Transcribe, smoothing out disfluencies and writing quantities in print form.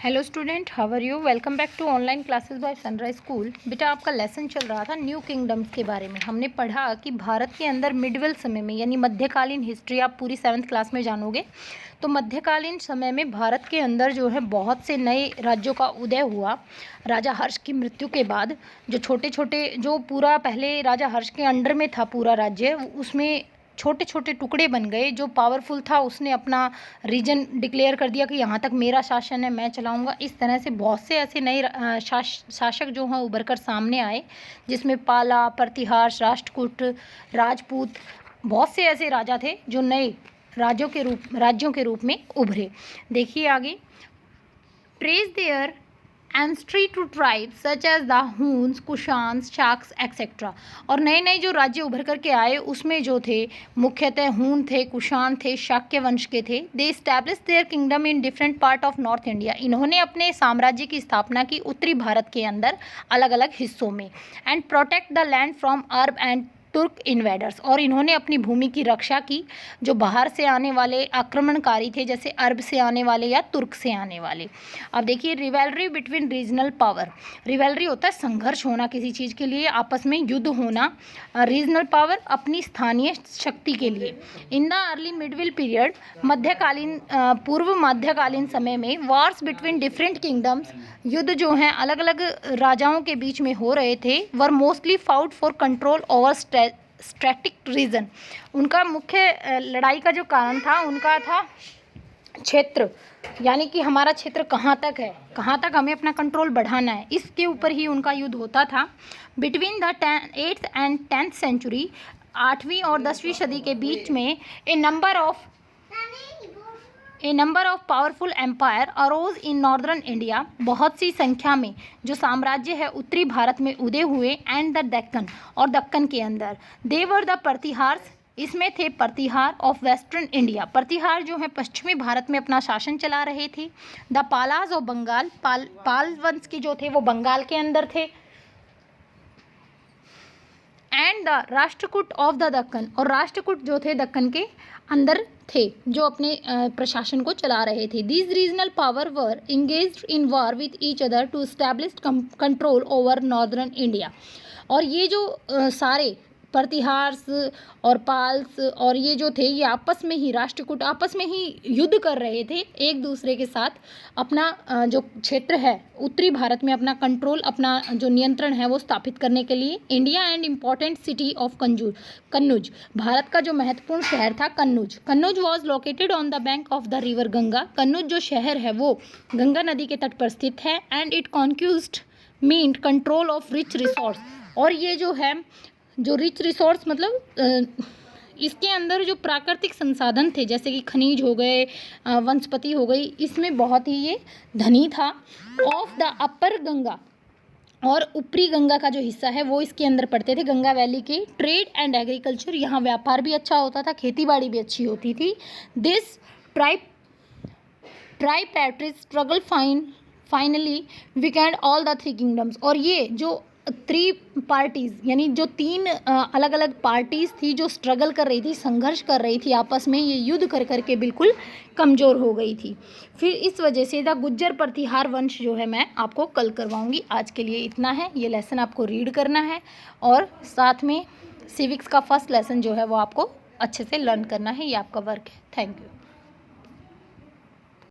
Hello student, how are you. Welcome back to online classes by Sunrise School. बेटा, आपका lesson चल रहा था न्यू किंगडम्स के बारे में। हमने पढ़ा कि भारत के अंदर मिडवेल समय में, यानी मध्यकालीन हिस्ट्री आप पूरी 7th क्लास में जानोगे। तो मध्यकालीन समय में भारत के अंदर जो है बहुत से नए राज्यों का उदय हुआ। राजा हर्ष की मृत्यु के बाद जो छोटे छोटे, जो पूरा पहले राजा हर्ष के अंडर में था पूरा राज्य, उसमें छोटे छोटे टुकड़े बन गए। जो पावरफुल था उसने अपना रीजन डिक्लेयर कर दिया कि यहाँ तक मेरा शासन है, मैं चलाऊँगा। इस तरह से बहुत से ऐसे नए शासक जो हैं उभर कर सामने आए, जिसमें पाला, प्रतिहार, राष्ट्रकूट, राजपूत, बहुत से ऐसे राजा थे जो नए राज्यों के रूप में उभरे। देखिए आगे, trace their ancestry to tribes such as the Huns, Kushans, Shakas etcetera. और नए नए जो राज्य उभर करके आए उसमें जो थे मुख्यतः हून थे, कुशान थे, शाक्य वंश के थे। They establish their kingdom in different part of north India. इन्होंने अपने साम्राज्य की स्थापना की उत्तरी भारत के अंदर अलग अलग हिस्सों में। And protect the land from Arab and तुर्क इन्वेडर्स। और इन्होंने अपनी भूमि की रक्षा की जो बाहर से आने वाले आक्रमणकारी थे, जैसे अरब से आने वाले या तुर्क से आने वाले। अब देखिए, revelry between regional power. Revelry होता है संघर्ष होना किसी चीज़ के लिए, आपस में युद्ध होना। रीजनल पावर अपनी स्थानीय शक्ति के लिए। इन द अर्ली मिडविल पीरियड, मध्यकालीन पूर्व मध्यकालीन समय में, वॉर्स बिटवीन डिफरेंट किंगडम्स, युद्ध जो हैं अलग अलग राजाओं के बीच में हो रहे थे। Were mostly fought for control over strategic region. उनका मुख्य लड़ाई का जो कारण था उनका था क्षेत्र, यानी कि हमारा क्षेत्र कहाँ तक है, कहाँ तक हमें अपना कंट्रोल बढ़ाना है, इसके ऊपर ही उनका युद्ध होता था। Between the 8th and 10th century, 8वीं और 10वीं सदी के बीच में, a number of powerful empire arose in northern India. बहुत सी संख्या में जो साम्राज्य है उत्तरी भारत में उदय हुए। एंड द दक्कन, और दक्कन के अंदर। दे वर द प्रतिहार्स, इसमें थे प्रतिहार ऑफ वेस्टर्न इंडिया। प्रतिहार जो है पश्चिमी भारत में अपना शासन चला रहे थे। द पालाज ऑफ बंगाल, पाल वंश के जो थे वो बंगाल के अंदर थे। And the Rashtrakuta of the Deccan, और राष्ट्रकूट जो थे दक्कन के अंदर थे, जो अपने प्रशासन को चला रहे थे। These regional power were engaged in war with each other to establish control over northern India. और ये जो सारे प्रतिहार्स और पाल्स और ये जो थे, ये आपस में ही, राष्ट्रकूट आपस में ही युद्ध कर रहे थे एक दूसरे के साथ। अपना जो क्षेत्र है उत्तरी भारत में, अपना कंट्रोल, अपना जो नियंत्रण है वो स्थापित करने के लिए। India and important city of Kannauj, Bharat का जो महत्वपूर्ण शहर था Kannauj. Kannauj was located on the bank of the river Ganga. Kannauj जो शहर है वो गंगा नदी के तट पर स्थित है। And it conquest meant control of rich resource. और ये जो है, जो रिच रिसोर्स मतलब इसके अंदर जो प्राकृतिक संसाधन थे, जैसे कि खनिज हो गए, वनस्पति हो गई, इसमें बहुत ही ये धनी था। ऑफ द अपर गंगा, और ऊपरी गंगा का जो हिस्सा है वो इसके अंदर पड़ते थे, गंगा वैली के। ट्रेड एंड एग्रीकल्चर, यहाँ व्यापार भी अच्छा होता था, खेती बाड़ी भी अच्छी होती थी। This tripartite struggle finally weakened all the 3 kingdoms. और ये जो 3 पार्टीज़, यानी जो 3 अलग अलग पार्टीज़ थी जो स्ट्रगल कर रही थी, संघर्ष कर रही थी आपस में, ये युद्ध कर करके बिल्कुल कमज़ोर हो गई थी। फिर इस वजह से द गुज्जर प्रतिहार वंश जो है मैं आपको कल करवाऊंगी। आज के लिए इतना है। ये लेसन आपको रीड करना है और साथ में सिविक्स का फर्स्ट लेसन जो है वो आपको अच्छे से लर्न करना है। ये आपका वर्क है। Thank you.